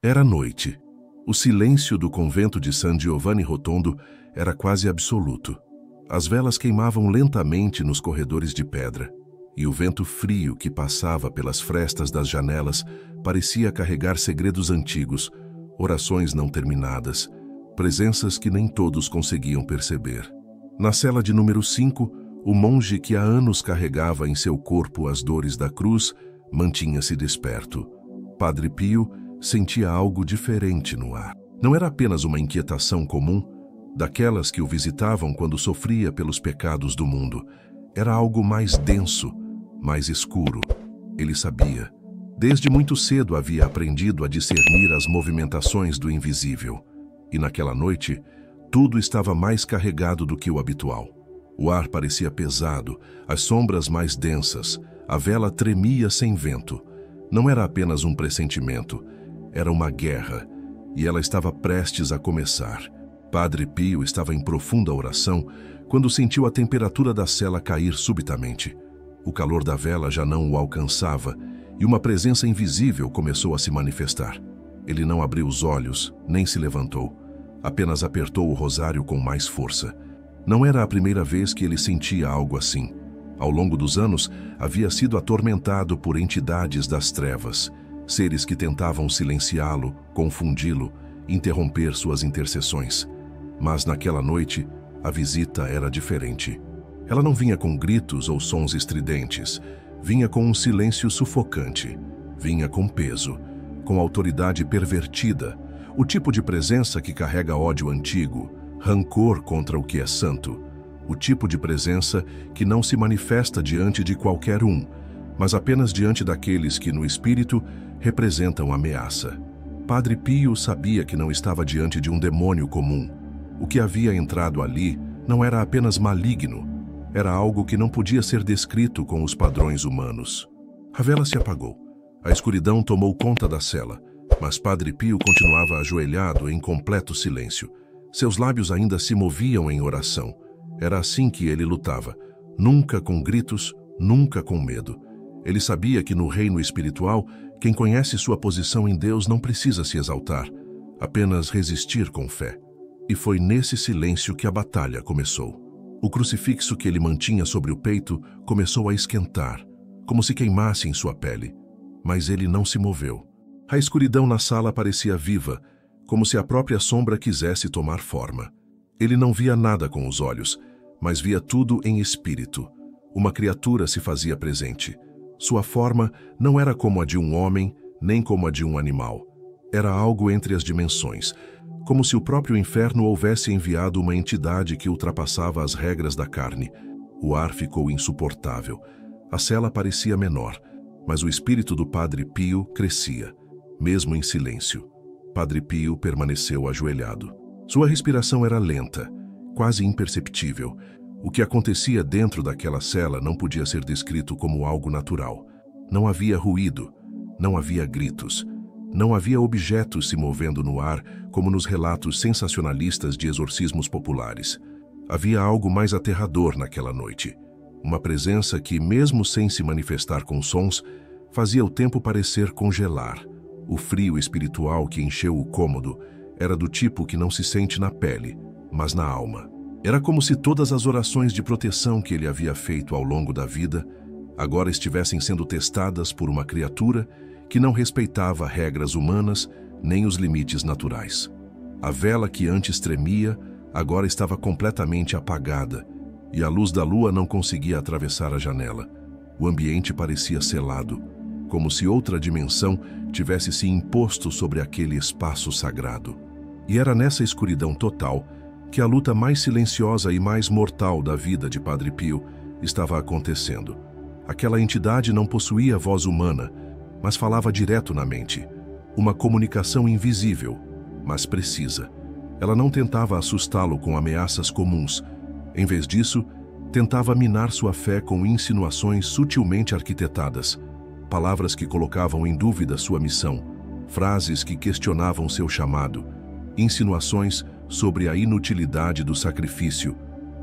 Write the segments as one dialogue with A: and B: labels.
A: Era noite. O silêncio do convento de San Giovanni Rotondo era quase absoluto. As velas queimavam lentamente nos corredores de pedra, e o vento frio que passava pelas frestas das janelas parecia carregar segredos antigos, orações não terminadas, presenças que nem todos conseguiam perceber. Na cela de número 5, o monge que há anos carregava em seu corpo as dores da cruz mantinha-se desperto. Padre Pio sentia algo diferente no ar. Não era apenas uma inquietação comum, daquelas que o visitavam quando sofria pelos pecados do mundo. Era algo mais denso, mais escuro. Ele sabia. Desde muito cedo havia aprendido a discernir as movimentações do invisível. E naquela noite, tudo estava mais carregado do que o habitual. O ar parecia pesado, as sombras mais densas, a vela tremia sem vento. Não era apenas um pressentimento, era uma guerra, e ela estava prestes a começar. Padre Pio estava em profunda oração quando sentiu a temperatura da cela cair subitamente. O calor da vela já não o alcançava e uma presença invisível começou a se manifestar. Ele não abriu os olhos, nem se levantou. Apenas apertou o rosário com mais força. Não era a primeira vez que ele sentia algo assim. Ao longo dos anos, havia sido atormentado por entidades das trevas, seres que tentavam silenciá-lo, confundi-lo, interromper suas intercessões. Mas naquela noite, a visita era diferente. Ela não vinha com gritos ou sons estridentes, vinha com um silêncio sufocante, vinha com peso, com autoridade pervertida, o tipo de presença que carrega ódio antigo, rancor contra o que é santo, o tipo de presença que não se manifesta diante de qualquer um, mas apenas diante daqueles que no espírito representam ameaça. Padre Pio sabia que não estava diante de um demônio comum. O que havia entrado ali não era apenas maligno, era algo que não podia ser descrito com os padrões humanos. A vela se apagou. A escuridão tomou conta da cela, mas Padre Pio continuava ajoelhado em completo silêncio. Seus lábios ainda se moviam em oração. Era assim que ele lutava, nunca com gritos, nunca com medo. Ele sabia que no reino espiritual, quem conhece sua posição em Deus não precisa se exaltar, apenas resistir com fé. E foi nesse silêncio que a batalha começou. O crucifixo que ele mantinha sobre o peito começou a esquentar, como se queimasse em sua pele. Mas ele não se moveu. A escuridão na sala parecia viva, como se a própria sombra quisesse tomar forma. Ele não via nada com os olhos, mas via tudo em espírito. Uma criatura se fazia presente. Sua forma não era como a de um homem, nem como a de um animal. Era algo entre as dimensões, como se o próprio inferno houvesse enviado uma entidade que ultrapassava as regras da carne. O ar ficou insuportável. A cela parecia menor, mas o espírito do Padre Pio crescia, mesmo em silêncio. Padre Pio permaneceu ajoelhado. Sua respiração era lenta, quase imperceptível. O que acontecia dentro daquela cela não podia ser descrito como algo natural. Não havia ruído, não havia gritos, não havia objetos se movendo no ar como nos relatos sensacionalistas de exorcismos populares. Havia algo mais aterrador naquela noite. Uma presença que, mesmo sem se manifestar com sons, fazia o tempo parecer congelar. O frio espiritual que encheu o cômodo era do tipo que não se sente na pele, mas na alma. Era como se todas as orações de proteção que ele havia feito ao longo da vida agora estivessem sendo testadas por uma criatura que não respeitava regras humanas nem os limites naturais. A vela que antes tremia agora estava completamente apagada e a luz da lua não conseguia atravessar a janela. O ambiente parecia selado, como se outra dimensão tivesse se imposto sobre aquele espaço sagrado. E era nessa escuridão total que a luta mais silenciosa e mais mortal da vida de Padre Pio estava acontecendo. Aquela entidade não possuía voz humana, mas falava direto na mente. Uma comunicação invisível, mas precisa. Ela não tentava assustá-lo com ameaças comuns. Em vez disso, tentava minar sua fé com insinuações sutilmente arquitetadas, palavras que colocavam em dúvida sua missão, frases que questionavam seu chamado, insinuações sobre a inutilidade do sacrifício,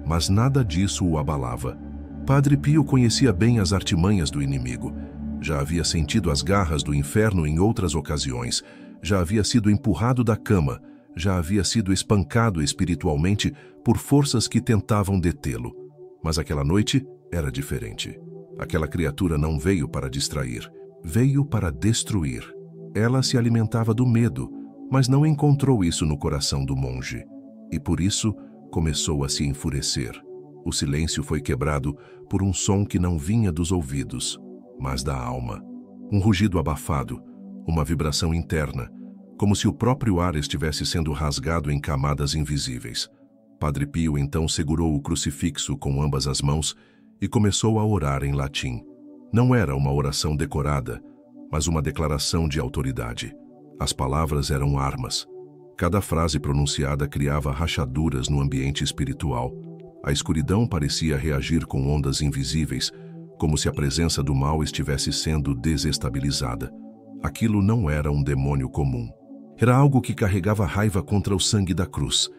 A: mas nada disso o abalava. Padre Pio conhecia bem as artimanhas do inimigo. Já havia sentido as garras do inferno em outras ocasiões, já havia sido empurrado da cama, já havia sido espancado espiritualmente por forças que tentavam detê-lo. Mas aquela noite era diferente. Aquela criatura não veio para distrair, veio para destruir. Ela se alimentava do medo, mas não encontrou isso no coração do monge. E por isso começou a se enfurecer. O silêncio foi quebrado por um som que não vinha dos ouvidos, mas da alma. Um rugido abafado, uma vibração interna, como se o próprio ar estivesse sendo rasgado em camadas invisíveis. Padre Pio então segurou o crucifixo com ambas as mãos e começou a orar em latim. Não era uma oração decorada, mas uma declaração de autoridade. As palavras eram armas. Cada frase pronunciada criava rachaduras no ambiente espiritual. A escuridão parecia reagir com ondas invisíveis, como se a presença do mal estivesse sendo desestabilizada. Aquilo não era um demônio comum. Era algo que carregava raiva contra o sangue da cruz,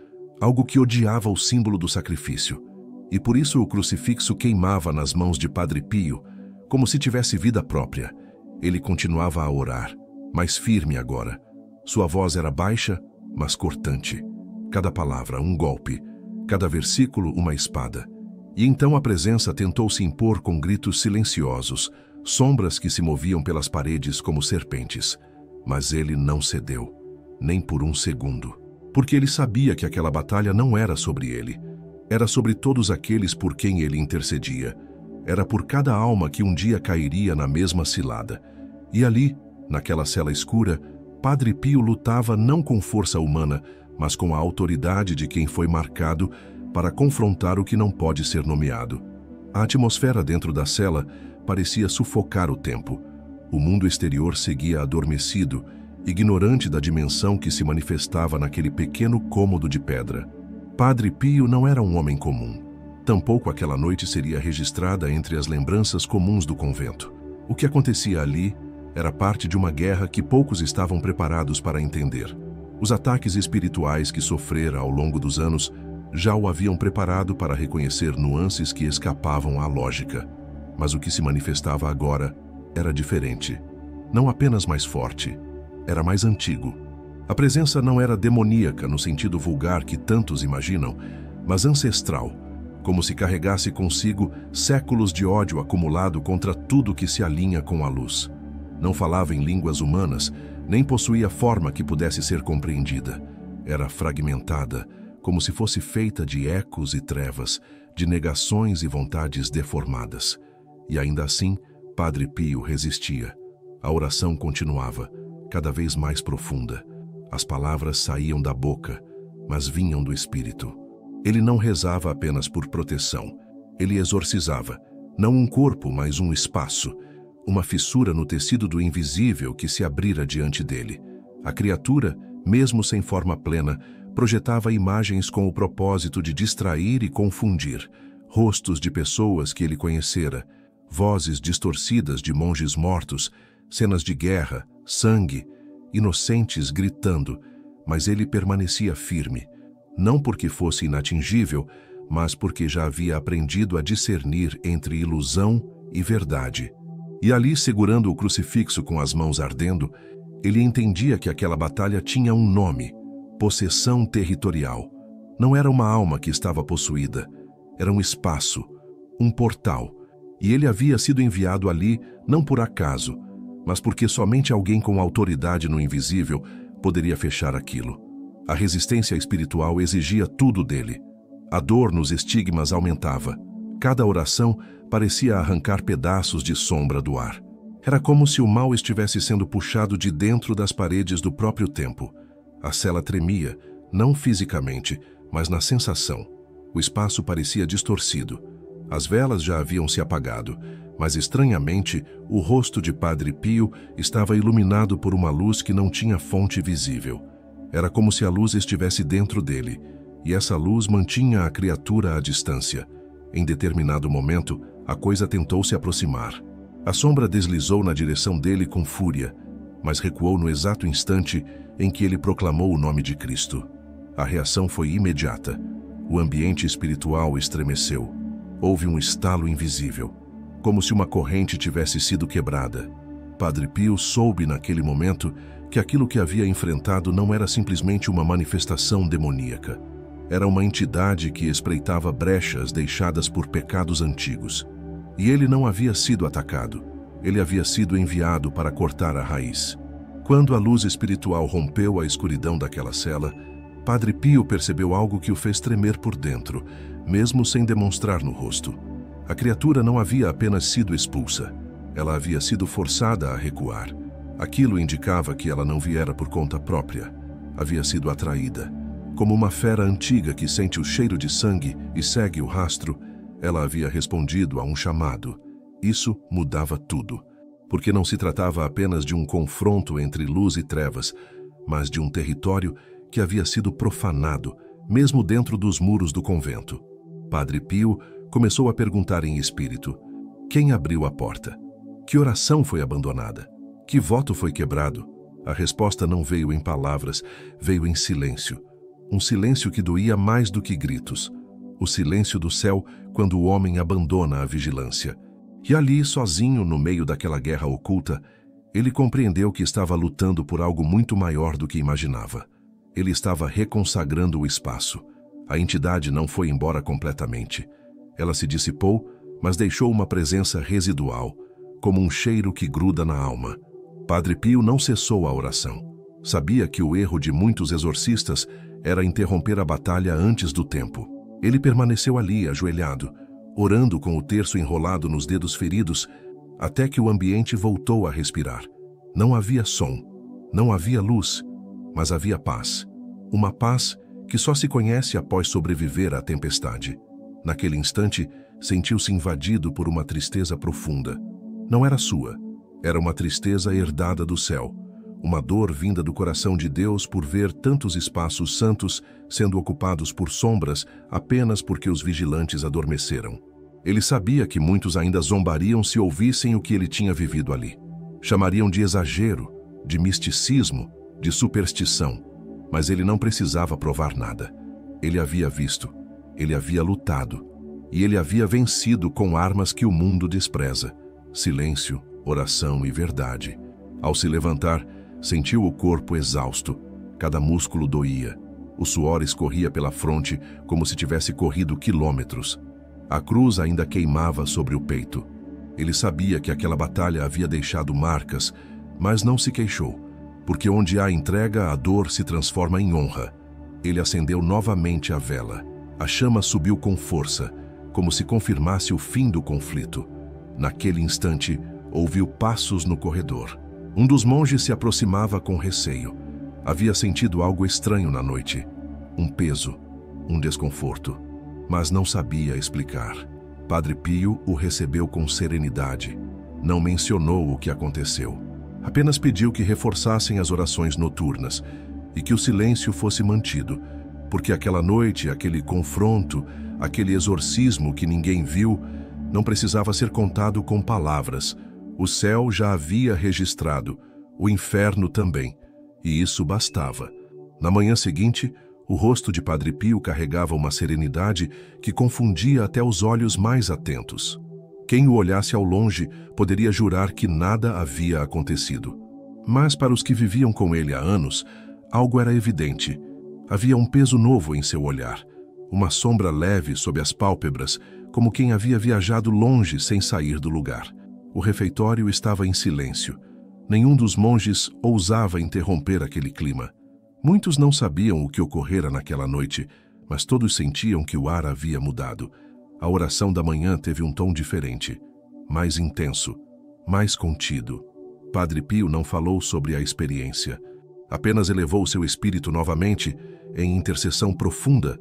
A: algo que odiava o símbolo do sacrifício. E por isso o crucifixo queimava nas mãos de Padre Pio, como se tivesse vida própria. Ele continuava a orar, mais firme agora. Sua voz era baixa, mas cortante. Cada palavra, um golpe. Cada versículo, uma espada. E então a presença tentou se impor com gritos silenciosos, sombras que se moviam pelas paredes como serpentes. Mas ele não cedeu, nem por um segundo. Porque ele sabia que aquela batalha não era sobre ele. Era sobre todos aqueles por quem ele intercedia. Era por cada alma que um dia cairia na mesma cilada. E ali, naquela cela escura, Padre Pio lutava não com força humana, mas com a autoridade de quem foi marcado para confrontar o que não pode ser nomeado. A atmosfera dentro da cela parecia sufocar o tempo. O mundo exterior seguia adormecido, ignorante da dimensão que se manifestava naquele pequeno cômodo de pedra. Padre Pio não era um homem comum. Tampouco aquela noite seria registrada entre as lembranças comuns do convento. O que acontecia ali era parte de uma guerra que poucos estavam preparados para entender. Os ataques espirituais que sofrera ao longo dos anos já o haviam preparado para reconhecer nuances que escapavam à lógica. Mas o que se manifestava agora era diferente. Não apenas mais forte, era mais antigo. A presença não era demoníaca no sentido vulgar que tantos imaginam, mas ancestral, como se carregasse consigo séculos de ódio acumulado contra tudo que se alinha com a luz. Não falava em línguas humanas, nem possuía forma que pudesse ser compreendida. Era fragmentada, como se fosse feita de ecos e trevas, de negações e vontades deformadas. E ainda assim, Padre Pio resistia. A oração continuava, cada vez mais profunda. As palavras saíam da boca, mas vinham do espírito. Ele não rezava apenas por proteção. Ele exorcizava, não um corpo, mas um espaço, uma fissura no tecido do invisível que se abrira diante dele. A criatura, mesmo sem forma plena, projetava imagens com o propósito de distrair e confundir, rostos de pessoas que ele conhecera, vozes distorcidas de monges mortos, cenas de guerra, sangue, inocentes gritando, mas ele permanecia firme, não porque fosse inatingível, mas porque já havia aprendido a discernir entre ilusão e verdade. E ali, segurando o crucifixo com as mãos ardendo, ele entendia que aquela batalha tinha um nome: possessão territorial. Não era uma alma que estava possuída, era um espaço, um portal, e ele havia sido enviado ali não por acaso, mas porque somente alguém com autoridade no invisível poderia fechar aquilo. A resistência espiritual exigia tudo dele. A dor nos estigmas aumentava. Cada oração parecia arrancar pedaços de sombra do ar. Era como se o mal estivesse sendo puxado de dentro das paredes do próprio tempo. A cela tremia, não fisicamente, mas na sensação. O espaço parecia distorcido. As velas já haviam se apagado, mas estranhamente o rosto de Padre Pio estava iluminado por uma luz que não tinha fonte visível. Era como se a luz estivesse dentro dele, e essa luz mantinha a criatura à distância. Em determinado momento, a coisa tentou se aproximar. A sombra deslizou na direção dele com fúria, mas recuou no exato instante em que ele proclamou o nome de Cristo. A reação foi imediata. O ambiente espiritual estremeceu. Houve um estalo invisível, como se uma corrente tivesse sido quebrada. Padre Pio soube naquele momento que aquilo que havia enfrentado não era simplesmente uma manifestação demoníaca. Era uma entidade que espreitava brechas deixadas por pecados antigos. E ele não havia sido atacado. Ele havia sido enviado para cortar a raiz. Quando a luz espiritual rompeu a escuridão daquela cela, Padre Pio percebeu algo que o fez tremer por dentro, mesmo sem demonstrar no rosto. A criatura não havia apenas sido expulsa. Ela havia sido forçada a recuar. Aquilo indicava que ela não viera por conta própria. Havia sido atraída. Como uma fera antiga que sente o cheiro de sangue e segue o rastro, ela havia respondido a um chamado. Isso mudava tudo, porque não se tratava apenas de um confronto entre luz e trevas, mas de um território que havia sido profanado, mesmo dentro dos muros do convento. Padre Pio começou a perguntar em espírito: quem abriu a porta? Que oração foi abandonada? Que voto foi quebrado? A resposta não veio em palavras, veio em silêncio. Um silêncio que doía mais do que gritos. O silêncio do céu quando o homem abandona a vigilância. E ali, sozinho, no meio daquela guerra oculta, ele compreendeu que estava lutando por algo muito maior do que imaginava. Ele estava reconsagrando o espaço. A entidade não foi embora completamente. Ela se dissipou, mas deixou uma presença residual, como um cheiro que gruda na alma. Padre Pio não cessou a oração. Sabia que o erro de muitos exorcistas era interromper a batalha antes do tempo. Ele permaneceu ali, ajoelhado, orando com o terço enrolado nos dedos feridos, até que o ambiente voltou a respirar. Não havia som, não havia luz, mas havia paz. Uma paz que só se conhece após sobreviver à tempestade. Naquele instante, sentiu-se invadido por uma tristeza profunda. Não era sua. Era uma tristeza herdada do céu, uma dor vinda do coração de Deus por ver tantos espaços santos sendo ocupados por sombras apenas porque os vigilantes adormeceram. Ele sabia que muitos ainda zombariam se ouvissem o que ele tinha vivido ali. Chamariam de exagero, de misticismo, de superstição, mas ele não precisava provar nada. Ele havia visto, ele havia lutado, e ele havia vencido com armas que o mundo despreza: silêncio, oração e verdade. Ao se levantar, sentiu o corpo exausto. Cada músculo doía. O suor escorria pela fronte como se tivesse corrido quilômetros. A cruz ainda queimava sobre o peito. Ele sabia que aquela batalha havia deixado marcas, mas não se queixou, porque onde há entrega, a dor se transforma em honra. Ele acendeu novamente a vela. A chama subiu com força, como se confirmasse o fim do conflito. Naquele instante, ouviu passos no corredor. Um dos monges se aproximava com receio. Havia sentido algo estranho na noite. Um peso, um desconforto, mas não sabia explicar. Padre Pio o recebeu com serenidade. Não mencionou o que aconteceu. Apenas pediu que reforçassem as orações noturnas e que o silêncio fosse mantido, porque aquela noite, aquele confronto, aquele exorcismo que ninguém viu, não precisava ser contado com palavras. O céu já havia registrado, o inferno também, e isso bastava. Na manhã seguinte, o rosto de Padre Pio carregava uma serenidade que confundia até os olhos mais atentos. Quem o olhasse ao longe poderia jurar que nada havia acontecido. Mas para os que viviam com ele há anos, algo era evidente. Havia um peso novo em seu olhar, uma sombra leve sob as pálpebras, como quem havia viajado longe sem sair do lugar. O refeitório estava em silêncio. Nenhum dos monges ousava interromper aquele clima. Muitos não sabiam o que ocorrera naquela noite, mas todos sentiam que o ar havia mudado. A oração da manhã teve um tom diferente, mais intenso, mais contido. Padre Pio não falou sobre a experiência. Apenas elevou seu espírito novamente em intercessão profunda,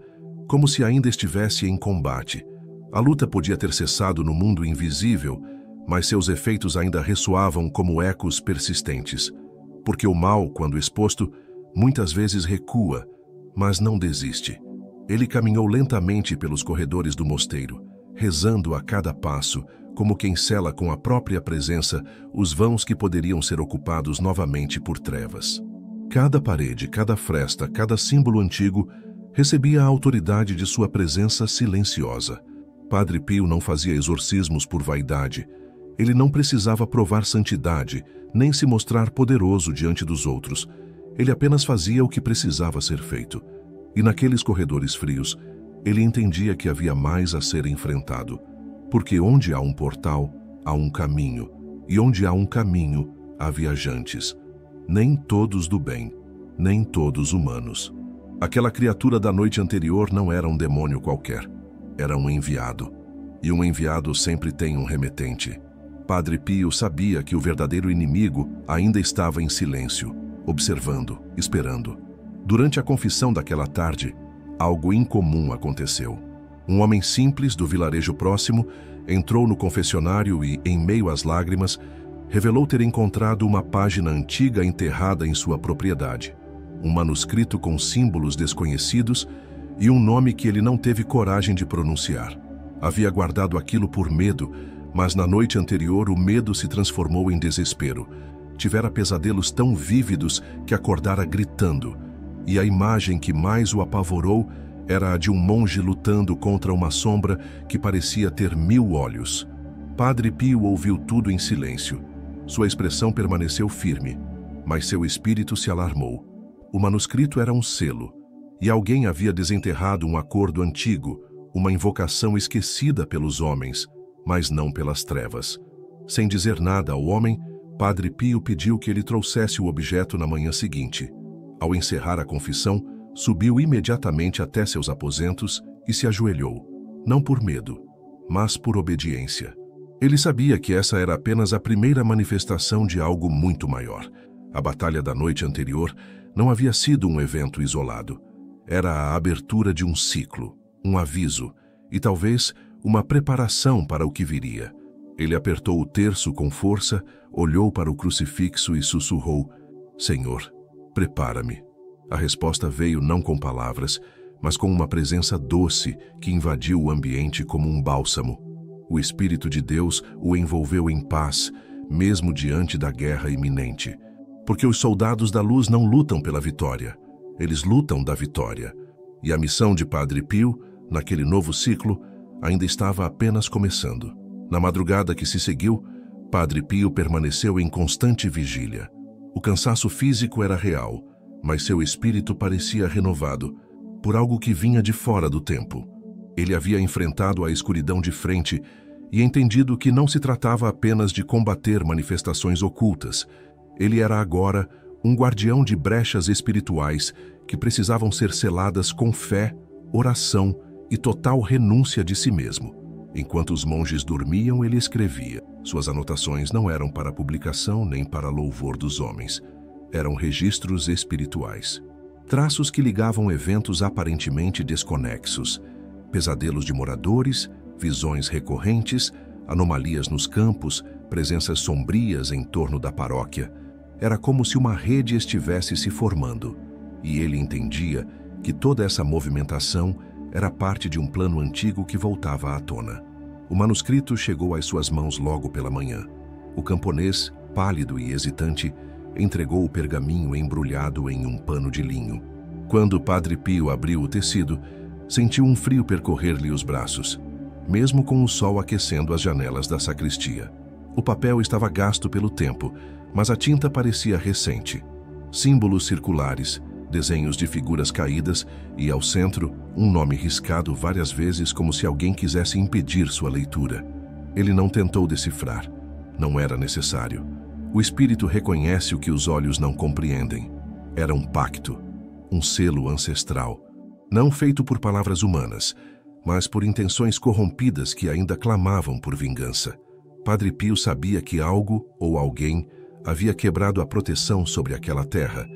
A: como se ainda estivesse em combate. A luta podia ter cessado no mundo invisível, mas seus efeitos ainda ressoavam como ecos persistentes. Porque o mal, quando exposto, muitas vezes recua, mas não desiste. Ele caminhou lentamente pelos corredores do mosteiro, rezando a cada passo, como quem sela com a própria presença os vãos que poderiam ser ocupados novamente por trevas. Cada parede, cada fresta, cada símbolo antigo recebia a autoridade de sua presença silenciosa. Padre Pio não fazia exorcismos por vaidade. Ele não precisava provar santidade, nem se mostrar poderoso diante dos outros. Ele apenas fazia o que precisava ser feito. E naqueles corredores frios, ele entendia que havia mais a ser enfrentado. Porque onde há um portal, há um caminho. E onde há um caminho, há viajantes. Nem todos do bem, nem todos humanos. Aquela criatura da noite anterior não era um demônio qualquer. Era um enviado. E um enviado sempre tem um remetente. Padre Pio sabia que o verdadeiro inimigo ainda estava em silêncio, observando, esperando. Durante a confissão daquela tarde, algo incomum aconteceu. Um homem simples do vilarejo próximo entrou no confessionário e, em meio às lágrimas, revelou ter encontrado uma página antiga enterrada em sua propriedade. Um manuscrito com símbolos desconhecidos e um nome que ele não teve coragem de pronunciar. Havia guardado aquilo por medo, mas na noite anterior o medo se transformou em desespero. Tivera pesadelos tão vívidos que acordara gritando, e a imagem que mais o apavorou era a de um monge lutando contra uma sombra que parecia ter 1000 olhos. Padre Pio ouviu tudo em silêncio. Sua expressão permaneceu firme, mas seu espírito se alarmou. O manuscrito era um selo, e alguém havia desenterrado um acordo antigo, uma invocação esquecida pelos homens, mas não pelas trevas. Sem dizer nada ao homem, Padre Pio pediu que ele trouxesse o objeto na manhã seguinte. Ao encerrar a confissão, subiu imediatamente até seus aposentos e se ajoelhou, não por medo, mas por obediência. Ele sabia que essa era apenas a primeira manifestação de algo muito maior. A batalha da noite anterior não havia sido um evento isolado. Era a abertura de um ciclo, um aviso e talvez uma preparação para o que viria. Ele apertou o terço com força, olhou para o crucifixo e sussurrou: Senhor, prepara-me. A resposta veio não com palavras, mas com uma presença doce que invadiu o ambiente como um bálsamo. O Espírito de Deus o envolveu em paz, mesmo diante da guerra iminente. Porque os soldados da luz não lutam pela vitória, eles lutam da vitória. E a missão de Padre Pio, naquele novo ciclo, ainda estava apenas começando. Na madrugada que se seguiu, Padre Pio permaneceu em constante vigília. O cansaço físico era real, mas seu espírito parecia renovado, por algo que vinha de fora do tempo. Ele havia enfrentado a escuridão de frente e entendido que não se tratava apenas de combater manifestações ocultas. Ele era agora um guardião de brechas espirituais que precisavam ser seladas com fé, oração e total renúncia de si mesmo. Enquanto os monges dormiam, ele escrevia. Suas anotações não eram para publicação nem para louvor dos homens. Eram registros espirituais. Traços que ligavam eventos aparentemente desconexos. Pesadelos de moradores, visões recorrentes, anomalias nos campos, presenças sombrias em torno da paróquia. Era como se uma rede estivesse se formando. E ele entendia que toda essa movimentação era parte de um plano antigo que voltava à tona. O manuscrito chegou às suas mãos logo pela manhã. O camponês, pálido e hesitante, entregou o pergaminho embrulhado em um pano de linho. Quando Padre Pio abriu o tecido, sentiu um frio percorrer-lhe os braços, mesmo com o sol aquecendo as janelas da sacristia. O papel estava gasto pelo tempo, mas a tinta parecia recente. Símbolos circulares, desenhos de figuras caídas e, ao centro, um nome riscado várias vezes como se alguém quisesse impedir sua leitura. Ele não tentou decifrar. Não era necessário. O espírito reconhece o que os olhos não compreendem. Era um pacto, um selo ancestral, não feito por palavras humanas, mas por intenções corrompidas que ainda clamavam por vingança. Padre Pio sabia que algo ou alguém havia quebrado a proteção sobre aquela terra,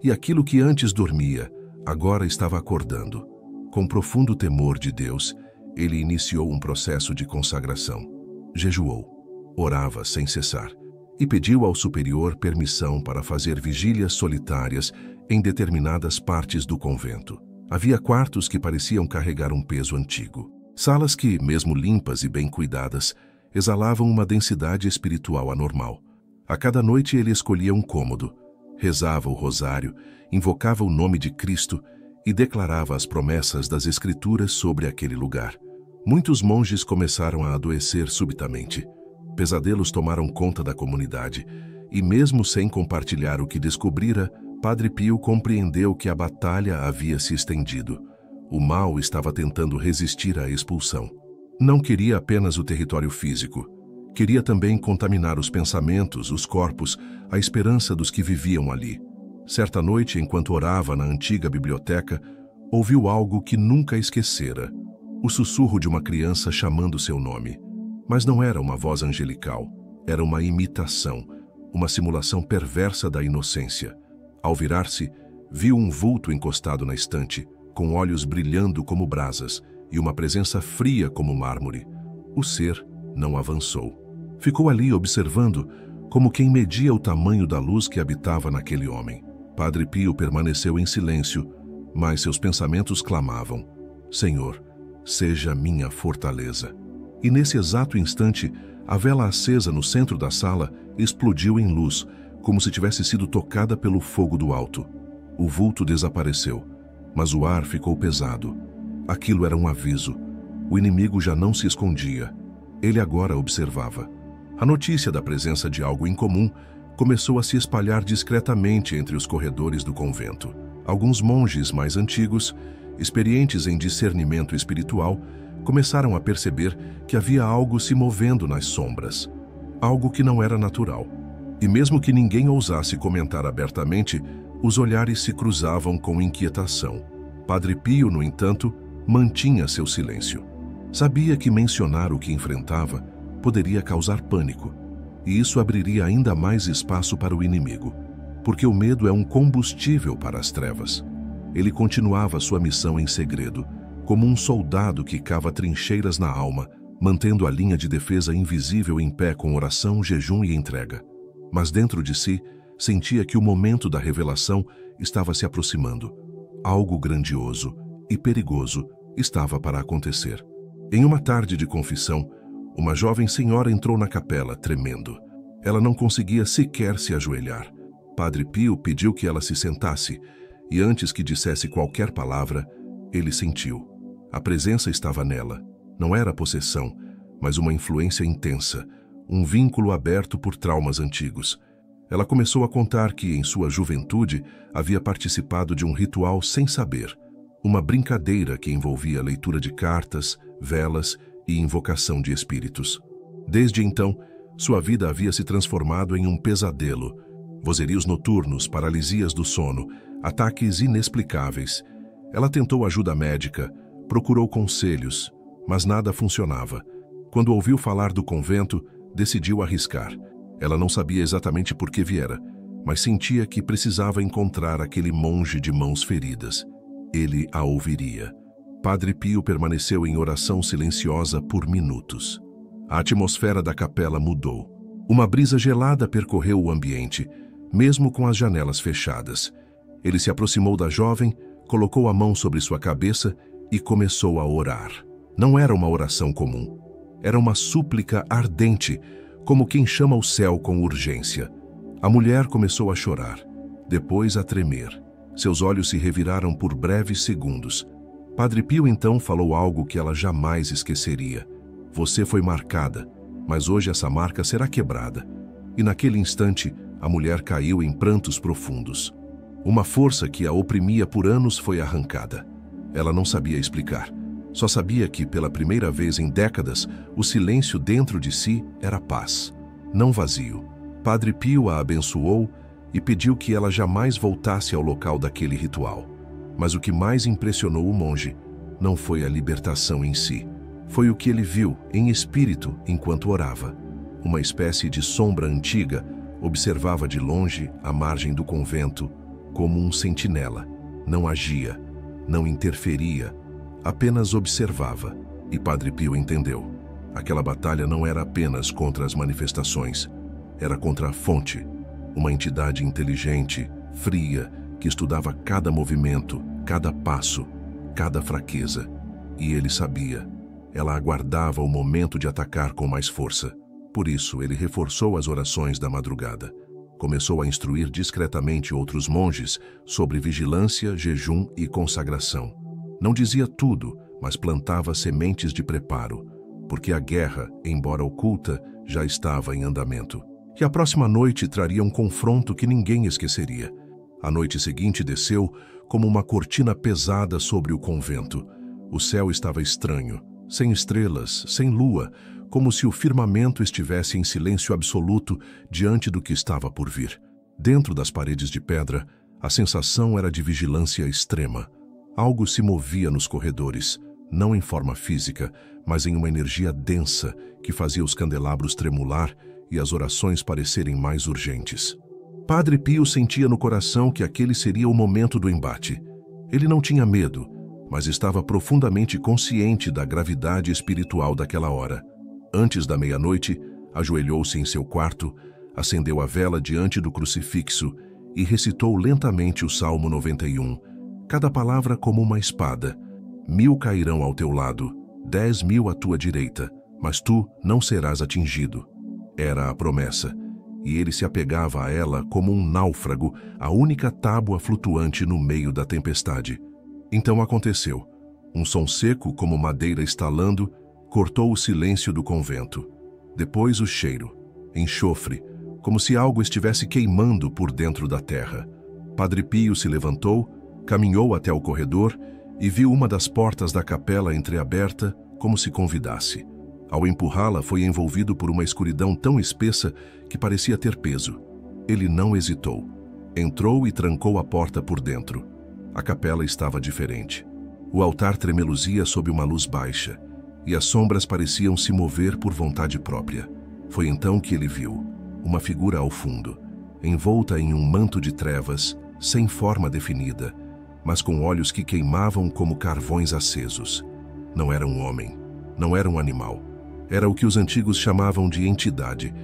A: e aquilo que antes dormia, agora estava acordando. Com profundo temor de Deus, ele iniciou um processo de consagração. Jejuou, orava sem cessar, e pediu ao superior permissão para fazer vigílias solitárias em determinadas partes do convento. Havia quartos que pareciam carregar um peso antigo. Salas que, mesmo limpas e bem cuidadas, exalavam uma densidade espiritual anormal. A cada noite ele escolhia um cômodo, rezava o rosário, invocava o nome de Cristo e declarava as promessas das Escrituras sobre aquele lugar. Muitos monges começaram a adoecer subitamente. Pesadelos tomaram conta da comunidade, e mesmo sem compartilhar o que descobrira, Padre Pio compreendeu que a batalha havia se estendido. O mal estava tentando resistir à expulsão. Não queria apenas o território físico. Queria também contaminar os pensamentos, os corpos, a esperança dos que viviam ali. Certa noite, enquanto orava na antiga biblioteca, ouviu algo que nunca esquecera: o sussurro de uma criança chamando seu nome. Mas não era uma voz angelical, era uma imitação, uma simulação perversa da inocência. Ao virar-se, viu um vulto encostado na estante, com olhos brilhando como brasas e uma presença fria como mármore. O ser não avançou. Ficou ali observando, como quem media o tamanho da luz que habitava naquele homem. Padre Pio permaneceu em silêncio, mas seus pensamentos clamavam: Senhor, seja minha fortaleza. E nesse exato instante, a vela acesa no centro da sala explodiu em luz, como se tivesse sido tocada pelo fogo do alto. O vulto desapareceu, mas o ar ficou pesado. Aquilo era um aviso. O inimigo já não se escondia. Ele agora observava. A notícia da presença de algo incomum começou a se espalhar discretamente entre os corredores do convento. Alguns monges mais antigos, experientes em discernimento espiritual, começaram a perceber que havia algo se movendo nas sombras. Algo que não era natural. E mesmo que ninguém ousasse comentar abertamente, os olhares se cruzavam com inquietação. Padre Pio, no entanto, mantinha seu silêncio. Sabia que mencionar o que enfrentava poderia causar pânico, e isso abriria ainda mais espaço para o inimigo, porque o medo é um combustível para as trevas. Ele continuava sua missão em segredo, como um soldado que cava trincheiras na alma, mantendo a linha de defesa invisível em pé com oração, jejum e entrega. Mas dentro de si, sentia que o momento da revelação estava se aproximando. Algo grandioso e perigoso estava para acontecer. Em uma tarde de confissão, uma jovem senhora entrou na capela, tremendo. Ela não conseguia sequer se ajoelhar. Padre Pio pediu que ela se sentasse, e antes que dissesse qualquer palavra, ele sentiu. A presença estava nela. Não era possessão, mas uma influência intensa, um vínculo aberto por traumas antigos. Ela começou a contar que, em sua juventude, havia participado de um ritual sem saber, uma brincadeira que envolvia leitura de cartas, velas e invocação de espíritos. Desde então, sua vida havia se transformado em um pesadelo. Vozerios noturnos, paralisias do sono, ataques inexplicáveis. Ela tentou ajuda médica, procurou conselhos, mas nada funcionava. Quando ouviu falar do convento, decidiu arriscar. Ela não sabia exatamente por que viera, mas sentia que precisava encontrar aquele monge de mãos feridas. Ele a ouviria. Padre Pio permaneceu em oração silenciosa por minutos. A atmosfera da capela mudou. Uma brisa gelada percorreu o ambiente, mesmo com as janelas fechadas. Ele se aproximou da jovem, colocou a mão sobre sua cabeça e começou a orar. Não era uma oração comum. Era uma súplica ardente, como quem chama o céu com urgência. A mulher começou a chorar, depois a tremer. Seus olhos se reviraram por breves segundos. Padre Pio então falou algo que ela jamais esqueceria. Você foi marcada, mas hoje essa marca será quebrada. E naquele instante, a mulher caiu em prantos profundos. Uma força que a oprimia por anos foi arrancada. Ela não sabia explicar. Só sabia que, pela primeira vez em décadas, o silêncio dentro de si era paz, não vazio. Padre Pio a abençoou e pediu que ela jamais voltasse ao local daquele ritual. Mas o que mais impressionou o monge não foi a libertação em si. Foi o que ele viu em espírito enquanto orava. Uma espécie de sombra antiga observava de longe a margem do convento como um sentinela. Não agia, não interferia, apenas observava. E Padre Pio entendeu. Aquela batalha não era apenas contra as manifestações, era contra a fonte, uma entidade inteligente, fria, que estudava cada movimento, cada passo, cada fraqueza. E ele sabia. Ela aguardava o momento de atacar com mais força. Por isso, ele reforçou as orações da madrugada. Começou a instruir discretamente outros monges sobre vigilância, jejum e consagração. Não dizia tudo, mas plantava sementes de preparo, porque a guerra, embora oculta, já estava em andamento. E a próxima noite traria um confronto que ninguém esqueceria. A noite seguinte desceu como uma cortina pesada sobre o convento. O céu estava estranho, sem estrelas, sem lua, como se o firmamento estivesse em silêncio absoluto diante do que estava por vir. Dentro das paredes de pedra, a sensação era de vigilância extrema. Algo se movia nos corredores, não em forma física, mas em uma energia densa que fazia os candelabros tremular e as orações parecerem mais urgentes. Padre Pio sentia no coração que aquele seria o momento do embate. Ele não tinha medo, mas estava profundamente consciente da gravidade espiritual daquela hora. Antes da meia-noite, ajoelhou-se em seu quarto, acendeu a vela diante do crucifixo e recitou lentamente o Salmo 91, cada palavra como uma espada. 1000 cairão ao teu lado, 10.000 à tua direita, mas tu não serás atingido. Era a promessa, e ele se apegava a ela como um náufrago, a única tábua flutuante no meio da tempestade. Então aconteceu. Um som seco, como madeira estalando, cortou o silêncio do convento. Depois o cheiro, enxofre, como se algo estivesse queimando por dentro da terra. Padre Pio se levantou, caminhou até o corredor e viu uma das portas da capela entreaberta, como se convidasse. Ao empurrá-la, foi envolvido por uma escuridão tão espessa que parecia ter peso. Ele não hesitou. Entrou e trancou a porta por dentro. A capela estava diferente. O altar tremeluzia sob uma luz baixa, e as sombras pareciam se mover por vontade própria. Foi então que ele viu uma figura ao fundo, envolta em um manto de trevas, sem forma definida, mas com olhos que queimavam como carvões acesos. Não era um homem, não era um animal. Era o que os antigos chamavam de entidade,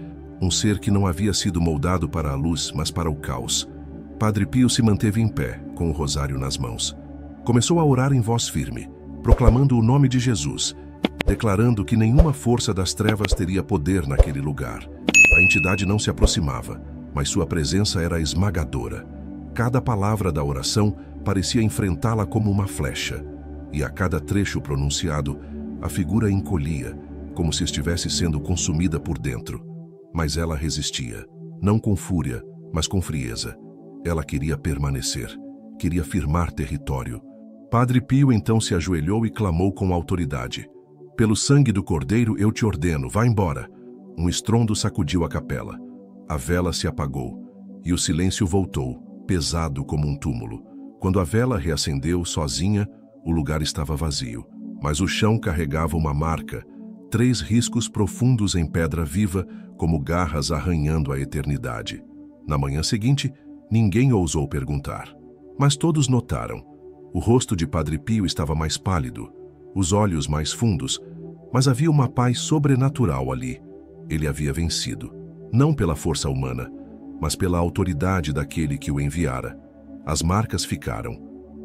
A: um ser que não havia sido moldado para a luz, mas para o caos. Padre Pio se manteve em pé, com o rosário nas mãos. Começou a orar em voz firme, proclamando o nome de Jesus, declarando que nenhuma força das trevas teria poder naquele lugar. A entidade não se aproximava, mas sua presença era esmagadora. Cada palavra da oração parecia enfrentá-la como uma flecha, e a cada trecho pronunciado, a figura encolhia, como se estivesse sendo consumida por dentro. Mas ela resistia, não com fúria, mas com frieza. Ela queria permanecer, queria firmar território. Padre Pio então se ajoelhou e clamou com autoridade: "Pelo sangue do Cordeiro eu te ordeno, vá embora." Um estrondo sacudiu a capela. A vela se apagou, e o silêncio voltou, pesado como um túmulo. Quando a vela reacendeu sozinha, o lugar estava vazio, mas o chão carregava uma marca, 3 riscos profundos em pedra viva, como garras arranhando a eternidade. Na manhã seguinte, ninguém ousou perguntar, mas todos notaram. O rosto de Padre Pio estava mais pálido, os olhos mais fundos, mas havia uma paz sobrenatural ali. Ele havia vencido, não pela força humana, mas pela autoridade daquele que o enviara. As marcas ficaram,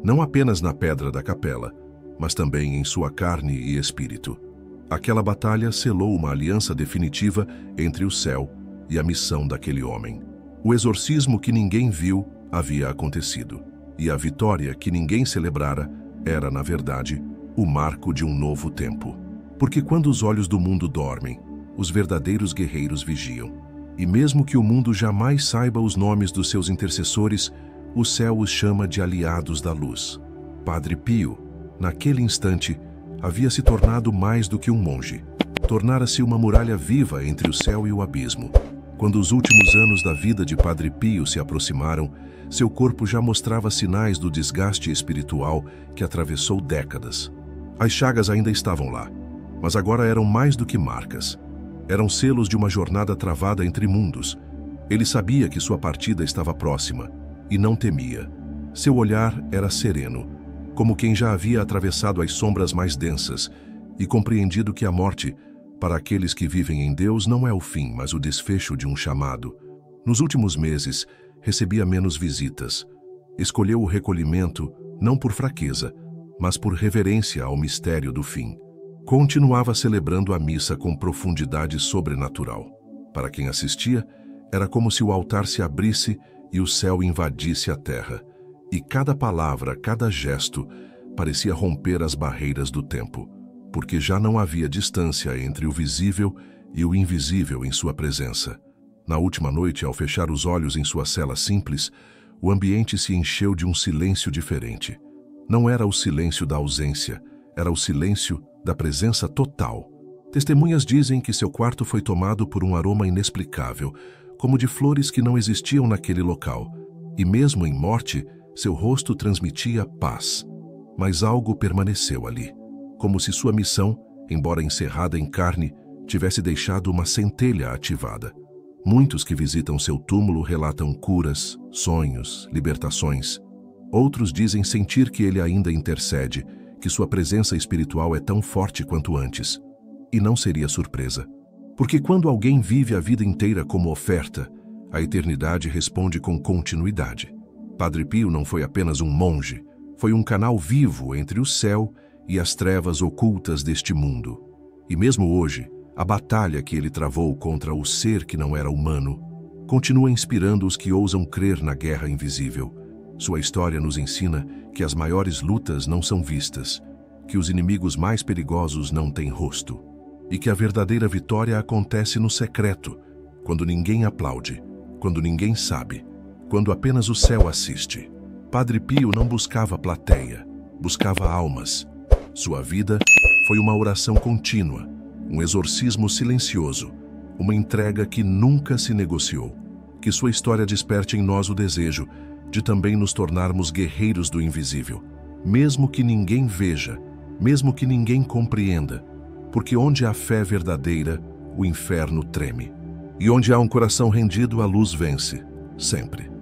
A: não apenas na pedra da capela, mas também em sua carne e espírito. Aquela batalha selou uma aliança definitiva entre o céu e a missão daquele homem. O exorcismo que ninguém viu havia acontecido, e a vitória que ninguém celebrara era, na verdade, o marco de um novo tempo. Porque quando os olhos do mundo dormem, os verdadeiros guerreiros vigiam. E mesmo que o mundo jamais saiba os nomes dos seus intercessores, o céu os chama de aliados da luz. Padre Pio, naquele instante, havia se tornado mais do que um monge. Tornara-se uma muralha viva entre o céu e o abismo. Quando os últimos anos da vida de Padre Pio se aproximaram, seu corpo já mostrava sinais do desgaste espiritual que atravessou décadas. As chagas ainda estavam lá, mas agora eram mais do que marcas. Eram selos de uma jornada travada entre mundos. Ele sabia que sua partida estava próxima e não temia. Seu olhar era sereno, como quem já havia atravessado as sombras mais densas e compreendido que a morte, para aqueles que vivem em Deus, não é o fim, mas o desfecho de um chamado. Nos últimos meses, recebia menos visitas. Escolheu o recolhimento não por fraqueza, mas por reverência ao mistério do fim. Continuava celebrando a missa com profundidade sobrenatural. Para quem assistia, era como se o altar se abrisse e o céu invadisse a terra. E cada palavra, cada gesto, parecia romper as barreiras do tempo, porque já não havia distância entre o visível e o invisível em sua presença. Na última noite, ao fechar os olhos em sua cela simples, o ambiente se encheu de um silêncio diferente. Não era o silêncio da ausência, era o silêncio da presença total. Testemunhas dizem que seu quarto foi tomado por um aroma inexplicável, como de flores que não existiam naquele local. E mesmo em morte, seu rosto transmitia paz. Mas algo permaneceu ali, como se sua missão, embora encerrada em carne, tivesse deixado uma centelha ativada. Muitos que visitam seu túmulo relatam curas, sonhos, libertações. Outros dizem sentir que ele ainda intercede, que sua presença espiritual é tão forte quanto antes. E não seria surpresa. Porque quando alguém vive a vida inteira como oferta, a eternidade responde com continuidade. Padre Pio não foi apenas um monge, foi um canal vivo entre o céu e as trevas ocultas deste mundo. E mesmo hoje, a batalha que ele travou contra o ser que não era humano continua inspirando os que ousam crer na guerra invisível. Sua história nos ensina que as maiores lutas não são vistas, que os inimigos mais perigosos não têm rosto, e que a verdadeira vitória acontece no secreto, quando ninguém aplaude, quando ninguém sabe, quando apenas o céu assiste. Padre Pio não buscava plateia, buscava almas. Sua vida foi uma oração contínua, um exorcismo silencioso, uma entrega que nunca se negociou. Que sua história desperte em nós o desejo de também nos tornarmos guerreiros do invisível, mesmo que ninguém veja, mesmo que ninguém compreenda, porque onde há fé verdadeira, o inferno treme. E onde há um coração rendido, a luz vence, sempre.